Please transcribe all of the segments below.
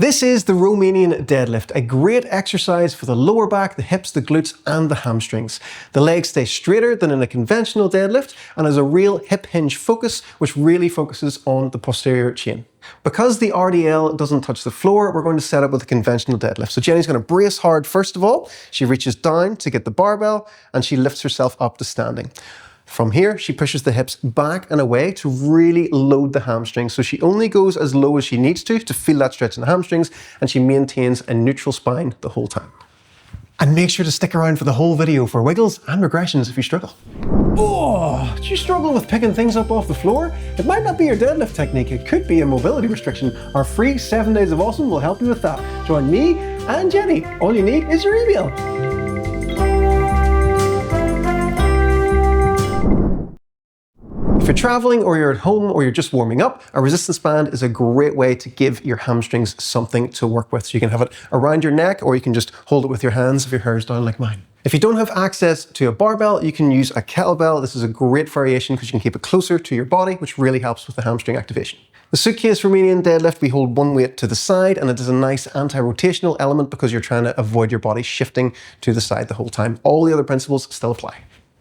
This is the Romanian deadlift, a great exercise for the lower back, the hips, the glutes and the hamstrings. The legs stay straighter than in a conventional deadlift and has a real hip hinge focus which really focuses on the posterior chain. Because the RDL doesn't touch the floor, we're going to set up with a conventional deadlift. So Jenny's going to brace hard first of all. She reaches down to get the barbell and she lifts herself up to standing. From here, she pushes the hips back and away to really load the hamstrings. So she only goes as low as she needs to feel that stretch in the hamstrings, and she maintains a neutral spine the whole time. And make sure to stick around for the whole video for wiggles and regressions if you struggle. Oh, do you struggle with picking things up off the floor? It might not be your deadlift technique, it could be a mobility restriction. Our free 7 days of awesome will help you with that. Join me and Jenny. All you need is your email. If you're traveling or you're at home or you're just warming up, a resistance band is a great way to give your hamstrings something to work with. So you can have it around your neck or you can just hold it with your hands if your hair's down like mine. If you don't have access to a barbell, you can use a kettlebell. This is a great variation because you can keep it closer to your body, which really helps with the hamstring activation. The suitcase Romanian deadlift, we hold one weight to the side and it is a nice anti-rotational element because you're trying to avoid your body shifting to the side the whole time. All the other principles still apply.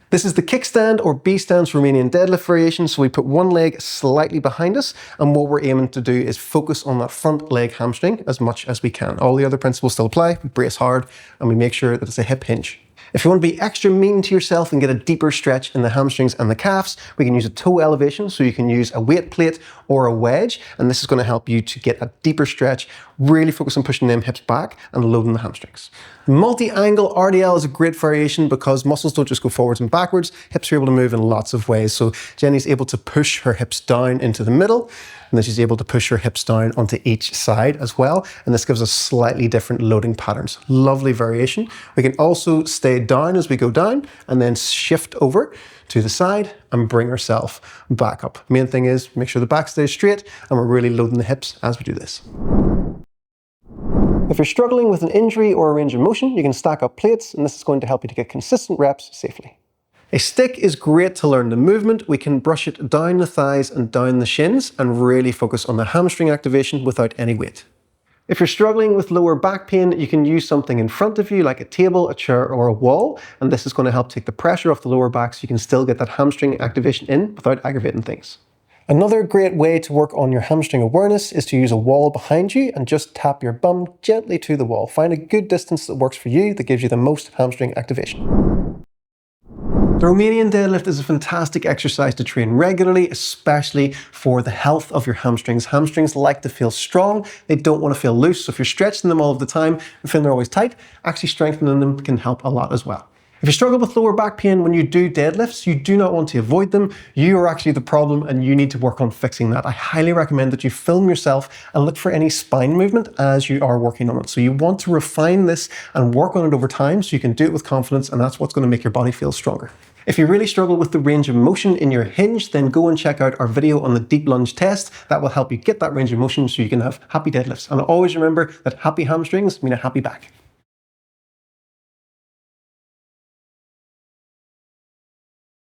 This is the kickstand or B-stance Romanian deadlift variation. So we put one leg slightly behind us and what we're aiming to do is focus on that front leg hamstring as much as we can. All the other principles still apply. We brace hard and we make sure that it's a hip hinge. If you want to be extra mean to yourself and get a deeper stretch in the hamstrings and the calves, we can use a toe elevation. So you can use a weight plate or a wedge, and this is going to help you to get a deeper stretch, really focus on pushing them hips back and loading the hamstrings. Multi-angle RDL is a great variation because muscles don't just go forwards and backwards, hips are able to move in lots of ways. So Jenny's able to push her hips down into the middle, and then she's able to push her hips down onto each side as well. And this gives us slightly different loading patterns. Lovely variation. We can also stay down as we go down and then shift over to the side and bring ourselves back up. Main thing is make sure the back stays straight and we're really loading the hips as we do this. If you're struggling with an injury or a range of motion, you can stack up plates and this is going to help you to get consistent reps safely. A stick is great to learn the movement. We can brush it down the thighs and down the shins and really focus on the hamstring activation without any weight. If you're struggling with lower back pain, you can use something in front of you like a table, a chair or a wall, and this is going to help take the pressure off the lower back so you can still get that hamstring activation in without aggravating things. Another great way to work on your hamstring awareness is to use a wall behind you and just tap your bum gently to the wall. Find a good distance that works for you that gives you the most hamstring activation. The Romanian deadlift is a fantastic exercise to train regularly, especially for the health of your hamstrings. Hamstrings like to feel strong, they don't want to feel loose, so if you're stretching them all of the time and feeling they're always tight, actually strengthening them can help a lot as well. If you struggle with lower back pain when you do deadlifts, you do not want to avoid them. You are actually the problem and you need to work on fixing that. I highly recommend that you film yourself and look for any spine movement as you are working on it. So you want to refine this and work on it over time so you can do it with confidence, and that's what's going to make your body feel stronger. If you really struggle with the range of motion in your hinge, then go and check out our video on the deep lunge test. That will help you get that range of motion so you can have happy deadlifts. And always remember that happy hamstrings mean a happy back.